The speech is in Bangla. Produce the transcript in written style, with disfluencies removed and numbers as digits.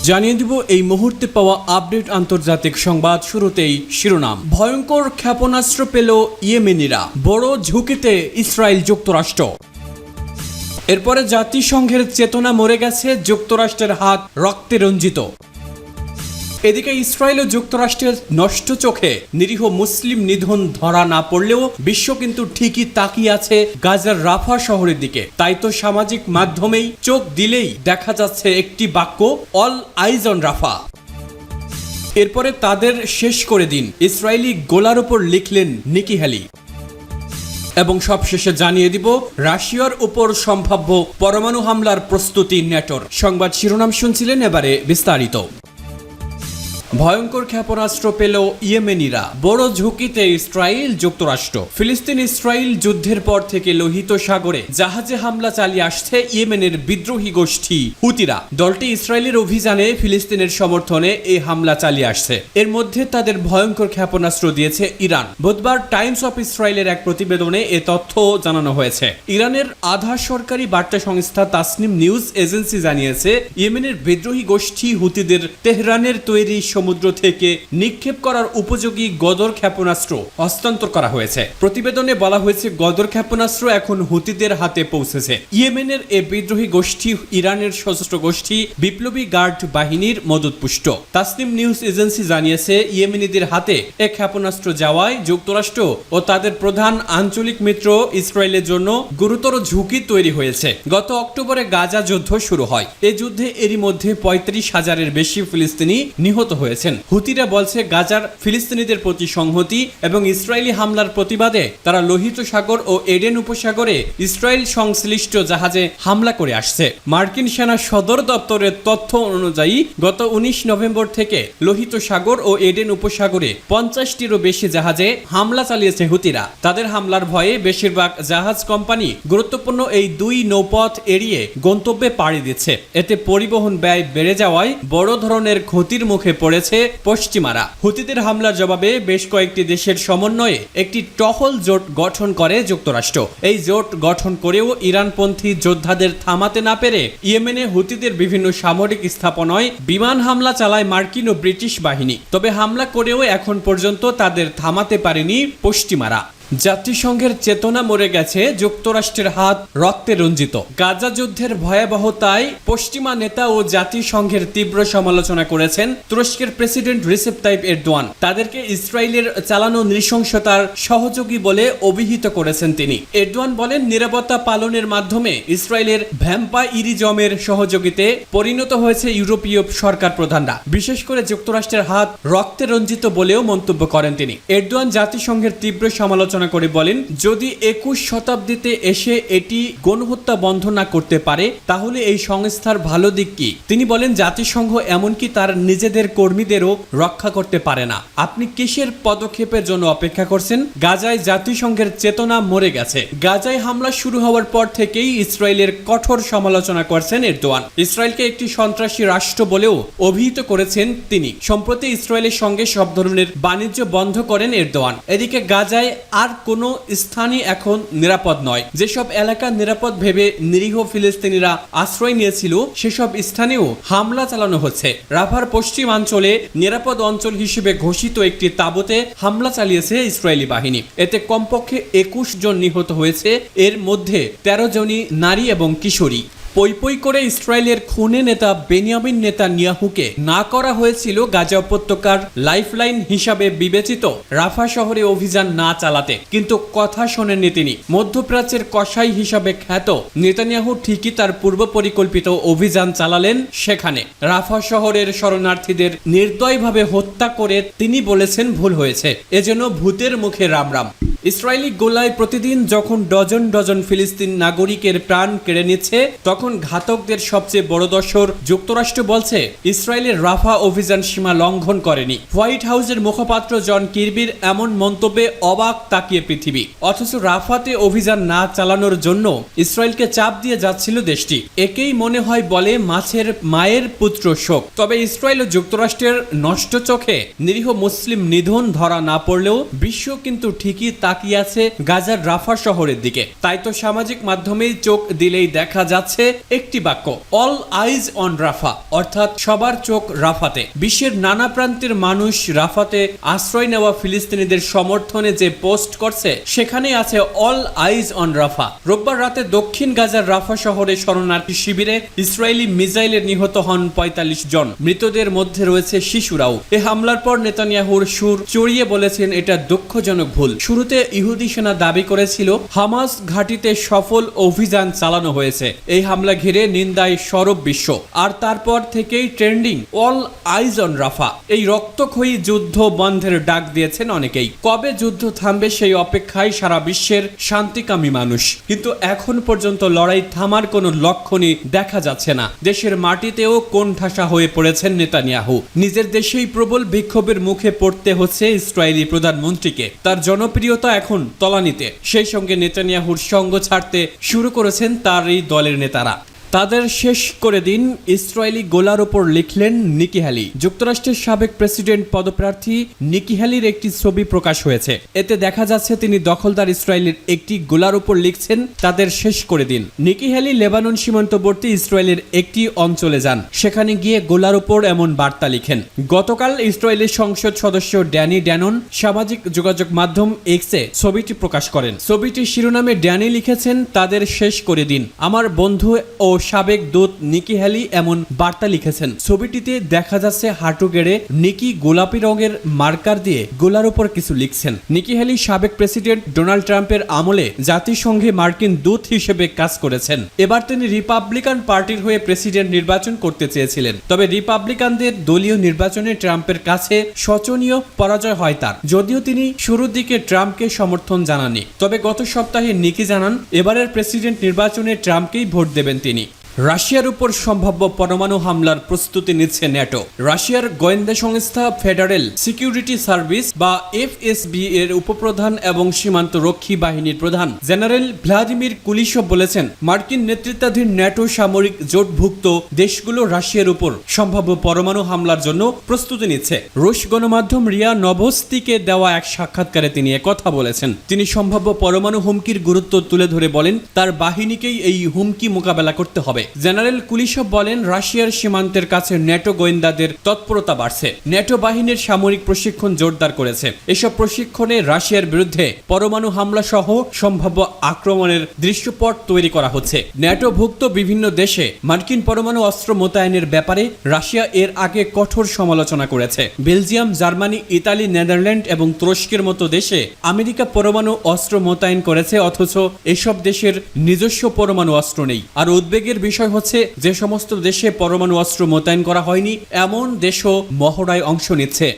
জানিয়ে দিব এই মুহূর্তে পাওয়া আপডেট আন্তর্জাতিক সংবাদ। শুরুতেই শিরোনাম। ভয়ঙ্কর ক্ষেপণাস্ত্র পেল ইয়েমেনিরা, বড় ঝুঁকিতে ইসরায়েল যুক্তরাষ্ট্র। এরপরে জাতিসংঘের চেতনা মরে গেছে, যুক্তরাষ্ট্রের হাত রক্তে রঞ্জিত। এদিকে ইসরায়েল ও যুক্তরাষ্ট্রের নষ্ট চোখে নিরীহ মুসলিম নিধন ধরা না পড়লেও বিশ্ব কিন্তু ঠিকই তাকিয়ে আছে গাজার রাফা শহরের দিকে। তাই তো সামাজিক মাধ্যমেই চোখ দিলেই দেখা যাচ্ছে একটি বাক্য, অল আইজ অন রাফা। এরপরে তাদের শেষ করে দিন, ইসরায়েলি গোলার উপর লিখলেন নিকি হ্যালি। এবং সবশেষে জানিয়ে দিব রাশিয়ার উপর সম্ভাব্য পরমাণু হামলার প্রস্তুতি ন্যাটোর। সংবাদ শিরোনাম শুনছিলেন, এবারে বিস্তারিত। ভয়ঙ্কর ক্ষেপণাস্ত্র পেল ইয়েমেনিরা, বড় ঝুঁকিতে ইসরায়েল যুক্তরাষ্ট্র। ফিলিস্তিন ইসরায়েল যুদ্ধের পর থেকে লোহিত সাগরে জাহাজে হামলা চালিয়ে আসছে ইয়েমেনের বিদ্রোহী গোষ্ঠী হুতিরা। দলটি ইসরায়েলের অভিযানে ফিলিস্তিনের সমর্থনে এই হামলা চালিয়ে আসছে। এর মধ্যে তাদের ভয়ঙ্কর ক্ষেপণাস্ত্র দিয়েছে ইরান। বুধবার টাইমস অফ ইসরায়েলের এক প্রতিবেদনে এ তথ্য জানানো হয়েছে। ইরানের আধা সরকারি বার্তা সংস্থা তাসনিম নিউজ এজেন্সি জানিয়েছে, ইয়েমেনের বিদ্রোহী গোষ্ঠী হুতিদের তেহরানের তৈরি সমুদ্র থেকে নিক্ষেপ করার উপযোগী গদর ক্ষেপণাস্ত্র হস্তান্তর করা হয়েছে। প্রতিবেদনে বলা হয়েছে, গদর ক্ষেপণাস্ত্র এখন হুতিদের হাতে পৌঁছেছে। ইয়েমেনের এ বিদ্রোহী গোষ্ঠী ইরানের সশস্ত্র গোষ্ঠী বিপ্লবী গার্ড বাহিনীর মদতপুষ্ট। তাসনিম নিউজ এজেন্সি জানিয়েছে, ইয়েমেনিদের হাতে এ ক্ষেপণাস্ত্র যাওয়ায় যুক্তরাষ্ট্র ও তাদের প্রধান আঞ্চলিক মিত্র ইসরায়েলের জন্য গুরুতর ঝুঁকি তৈরি হয়েছে। গত অক্টোবরে গাজা যুদ্ধ শুরু হয়। এই যুদ্ধে এরই মধ্যে ৩৫,০০০-এর বেশি ফিলিস্তিনি নিহত হয়েছেন। হুতিরা বলছে, গাজার ফিলিস্তিনিদের প্রতি সংহতি এবং ইসরায়েলি হামলার প্রতিবাদে তারা লোহিত সাগর ও এডেন উপসাগরে ইসরায়েল সংশ্লিষ্ট জাহাজে হামলা করে আসছে। মার্কিন সেনা সদর দপ্তরের তথ্য অনুযায়ী গত ১৯ নভেম্বর থেকে লোহিত সাগর ও এডেন উপসাগরে ৫০টিরও বেশি জাহাজে হামলা চালিয়েছে হুতিরা। তাদের হামলার ভয়ে বেশিরভাগ জাহাজ কোম্পানি গুরুত্বপূর্ণ এই দুই নৌপথ এড়িয়ে গন্তব্যে পাড়ি দিচ্ছে। এতে পরিবহন ব্যয় বেড়ে যাওয়ায় বড় ধরনের ক্ষতির মুখে পড়েছে পশ্চিমারা। হুতিদের হামলার জবাবে বেশ কয়েকটি দেশের সমন্বয়ে একটি টহল জোট গঠন করে যুক্তরাষ্ট্র। এই জোট গঠন করেও ইরানপন্থী যোদ্ধাদের থামাতে না পেরে ইয়েমেনে হুতিদের বিভিন্ন সামরিক স্থাপনায় বিমান হামলা চালায় মার্কিন ও ব্রিটিশ বাহিনী। তবে হামলা করেও এখন পর্যন্ত তাদের থামাতে পারেনি পশ্চিমারা। জাতিসংঘের চেতনা মরে গেছে, যুক্তরাষ্ট্রের হাত রক্তে রঞ্জিত। গাজা যুদ্ধের ভয়াবহতায় পশ্চিমা নেতা ও জাতিসংঘের তীব্র সমালোচনা করেছেন তুরস্কের প্রেসিডেন্ট রিসেপ তাইপ এরদোয়ান। তাদেরকে ইসরায়েলের চালানো নৃশংসতার সহযোগী বলে অভিহিত করেছেন তিনি। এরদোয়ান বলেন, নিরাপত্তা পালনের মাধ্যমে ইসরায়েলের ভ্যাম্পাইরিজমের সহযোগিতে পরিণত হয়েছে ইউরোপীয় সরকার প্রধানরা। বিশেষ করে যুক্তরাষ্ট্রের হাত রক্তে রঞ্জিত বলেও মন্তব্য করেন তিনি। এরদোয়ান জাতিসংঘের তীব্র সমালোচনা করে বলেন, যদি ২১ শতাব্দীতে এসে এটি গণহত্যা বন্ধ না করতে পারে তাহলে এই সংস্থার ভালো দিক কি? তিনি বলেন, জাতিসংঘ এমনকি তার নিজেদের কর্মীদেরও রক্ষা করতে পারে না। আপনি কিসের পদক্ষেপের জন্য অপেক্ষা করছেন? গাজায় জাতিসংঘের চেতনা মরে গেছে। গাজায় হামলা শুরু হওয়ার পর থেকেই ইসরায়েলের কঠোর সমালোচনা করছেন এরদোয়ান। ইসরায়েলকে একটি সন্ত্রাসী রাষ্ট্র বলেও অভিহিত করেছেন তিনি। সম্প্রতি ইসরায়েলের সঙ্গে সব ধরনের বাণিজ্য বন্ধ করেন এরদোয়ান। এদিকে গাজায় আর কোনো স্থানই এখন নিরাপদ নয়। যেসব এলাকা নিরাপদ ভেবে নিরীহ ফিলিস্তিনিরা আশ্রয় নিয়েছিল সেসব স্থানেও হামলা চালানো হচ্ছে। রাফার পশ্চিমাঞ্চলে নিরাপদ অঞ্চল হিসেবে ঘোষিত একটি তাঁবুতে হামলা চালিয়েছে ইসরায়েলি বাহিনী। এতে কমপক্ষে ২১ জন নিহত হয়েছে, এর মধ্যে ১৩ জনই নারী এবং কিশোরী। পই পই করে ইসরায়েলের খুনে নেতা বেনিয়ামিন নেতানিয়াহুকে না করা হয়েছিল গাজা উপত্যকার লাইফলাইন হিসাবে বিবেচিত রাফা শহরে অভিযান না চালাতে, কিন্তু কথা শোনেননি তিনি। মধ্যপ্রাচ্যের কসাই হিসাবে খ্যাত নেতানিয়াহু ঠিকই তার পূর্ব পরিকল্পিত অভিযান চালালেন সেখানে। রাফা শহরের শরণার্থীদের নির্দয়ভাবে হত্যা করে তিনি বলেছেন, ভুল হয়েছে, এজন্য ভূতের মুখে রাম রাম। ইসরায়েলি গোলায় প্রতিদিন যখন ডজন ডজন ফিলিস্তিন নাগরিকের প্রাণ কেড়ে নিচ্ছে, তখন ঘাতকদের সবচেয়ে বড় দোসর যুক্তরাষ্ট্র বলছে ইসরায়েলের রাফা অভিযান সীমা লঙ্ঘন করেনি। হোয়াইট হাউসের মুখপাত্র জন কির্বির এমন মন্তব্যে অবাক তাকিয়ে পৃথিবী। অথচ রাফাতে অভিযান না চালানোর জন্য ইসরায়েলকে চাপ দিয়ে যাচ্ছিল দেশটি। একেই মনে হয় বলে মাছের মায়ের পুত্র শোক। তবে ইসরায়েল ও যুক্তরাষ্ট্রের নষ্ট চোখে নিরীহ মুসলিম নিধন ধরা না পড়লেও বিশ্ব কিন্তু ঠিকই তাকিয়ে আছে গাজার রাফা শহরের দিকে। তাই তো সামাজিক মাধ্যমেই চোখ দিলেই দেখা যাচ্ছে একটি বাক্য, অল আইজ অন রাফা, অর্থাৎ সবার চোখ রাফাতে। বিশ্বের নানা প্রান্তের মানুষ রাফাতে আশ্রয় নেওয়া ফিলিস্তিনিদের সমর্থনে যে পোস্ট করছে সেখানে আছে অল আইজ অন রাফা। রোববার রাতে দক্ষিণ গাজার রাফা শহরে শরণার্থী শিবিরে ইসরায়েলি মিসাইলে নিহত হন ৪৫ জন। মৃতদের মধ্যে রয়েছে শিশুরাও। এ হামলার পর নেতানিয়াহুর সুর চড়িয়ে বলেছেন এটা দুঃখজনক ভুল। শুরুতে ইহুদি সেনা দাবি করেছিল হামাস ঘাঁটিতে সফল অভিযান চালানো হয়েছে। এই হামলা ঘিরে নিন্দায় সরব বিশ্ব। আর তারপর থেকেই ট্রেন্ডিং অল আইজ অন রাফা। এই রক্তক্ষয়ী যুদ্ধ বন্ধের ডাক দিয়েছেন অনেকেই। কবে যুদ্ধ থামবে সেই অপেক্ষায় সারা বিশ্বের শান্তিকামী মানুষ। কিন্তু এখন পর্যন্ত লড়াই থামার কোনো লক্ষণই দেখা যাচ্ছে না। দেশের মাটিতেও কোণঠাসা হয়ে পড়েছেন নেতানিয়াহু। নিজের দেশেই প্রবল বিক্ষোভের মুখে পড়তে হচ্ছে ইসরায়েলি প্রধানমন্ত্রীকে। তার জনপ্রিয়তা এখন তলানিতে। সেই সঙ্গে নেতানিয়াহুর সঙ্গ ছাড়তে শুরু করেছেন তার এই দলের নেতারা। তাদের শেষ করে দিন, ইসরায়েলি গোলার ওপর লিখলেন নিকি হ্যালি। যুক্তরাষ্ট্রের সাবেক প্রেসিডেন্ট পদপ্রার্থী নিকি হ্যালির একটি ছবি প্রকাশ হয়েছে। এতে দেখা যাচ্ছে তিনি দখলদার ইসরায়েলের একটি গোলার উপর লিখছেন তাদের শেষ করে দিন। নিকি হ্যালি লেবানন সীমান্তবর্তী ইসরায়েলের একটি অঞ্চলে যান। সেখানে গিয়ে গোলার উপর এমন বার্তা লিখেন। গতকাল ইসরায়েলের সংসদ সদস্য ড্যানি ড্যানন সামাজিক যোগাযোগ মাধ্যম এক্সে ছবিটি প্রকাশ করেন। ছবিটির শিরোনামে ড্যানি লিখেছেন তাদের শেষ করে দিন। আমার বন্ধু ও সাবেক দূত নিকি হ্যালি এমন বার্তা লিখেছেন। ছবিটিতে দেখা যাচ্ছে হাঁটু গেড়ে নিকি গোলাপি রঙের মার্কার দিয়ে গোলার উপর কিছু লিখছেন। নিকি হ্যালি সাবেক প্রেসিডেন্ট ডোনাল্ড ট্রাম্পের আমলে জাতিসংঘে মার্কিন দূত হিসেবে কাজ করেছেন। এবার তিনি রিপাবলিকান পার্টির হয়ে প্রেসিডেন্ট নির্বাচন করতে চেয়েছিলেন। তবে রিপাবলিকানদের দলীয় নির্বাচনে ট্রাম্পের কাছে শোচনীয় পরাজয় হয় তার। যদিও তিনি শুরুর দিকে ট্রাম্পকে সমর্থন জানাননি। তবে গত সপ্তাহে নিকি জানান এবারের প্রেসিডেন্ট নির্বাচনে ট্রাম্পকেই ভোট দেবেন তিনি। রাশিয়ার উপর সম্ভাব্য পরমাণু হামলার প্রস্তুতি নিচ্ছে ন্যাটো। রাশিয়ার গোয়েন্দা সংস্থা ফেডারেল সিকিউরিটি সার্ভিস বা এফএসবি এর উপপ্রধান এবং সীমান্ত রক্ষী বাহিনীর প্রধান জেনারেল ভ্লাদিমির কুলিশভ বলেছেন মার্কিন নেতৃত্বাধীন ন্যাটো সামরিক জোটভুক্ত দেশগুলো রাশিয়ার উপর সম্ভাব্য পরমাণু হামলার জন্য প্রস্তুতি নিচ্ছে। রুশ গণমাধ্যম রিয়া নভোস্তিকে দেওয়া এক সাক্ষাৎকারে তিনি একথা বলেছেন। তিনি সম্ভাব্য পরমাণু হুমকির গুরুত্ব তুলে ধরে বলেন তার বাহিনীকেই এই হুমকি মোকাবেলা করতে হবে। জেনারেল কুলিশভ বলেন রাশিয়ার সীমান্তের কাছে ন্যাটো গোয়েন্দাদের তৎপরতা বাড়ছে। ন্যাটো বাহিনীর সামরিক প্রশিক্ষণ জোরদার করেছে। এসব প্রশিক্ষণে রাশিয়ার বিরুদ্ধে পরমাণু হামলা সহ সম্ভাব্য আক্রমণের দৃশ্যপট তৈরি করা হচ্ছে। ন্যাটোভুক্ত বিভিন্ন দেশে মার্কিন পরমাণু অস্ত্র মোতায়েনের ব্যাপারে রাশিয়া এর আগে কঠোর সমালোচনা করেছে। বেলজিয়াম, জার্মানি, ইতালি, নেদারল্যান্ড এবং তুরস্কের মতো দেশে আমেরিকা পরমাণু অস্ত্র মোতায়েন করেছে, অথচ এসব দেশের নিজস্ব পরমাণু অস্ত্র নেই। আর উদ্বেগের বিষয় হচ্ছে যে সমস্ত দেশে পরমাণু অস্ত্র মোতায়েন করা হয়নি এমন দেশও মহড়ায় অংশ নিচ্ছে।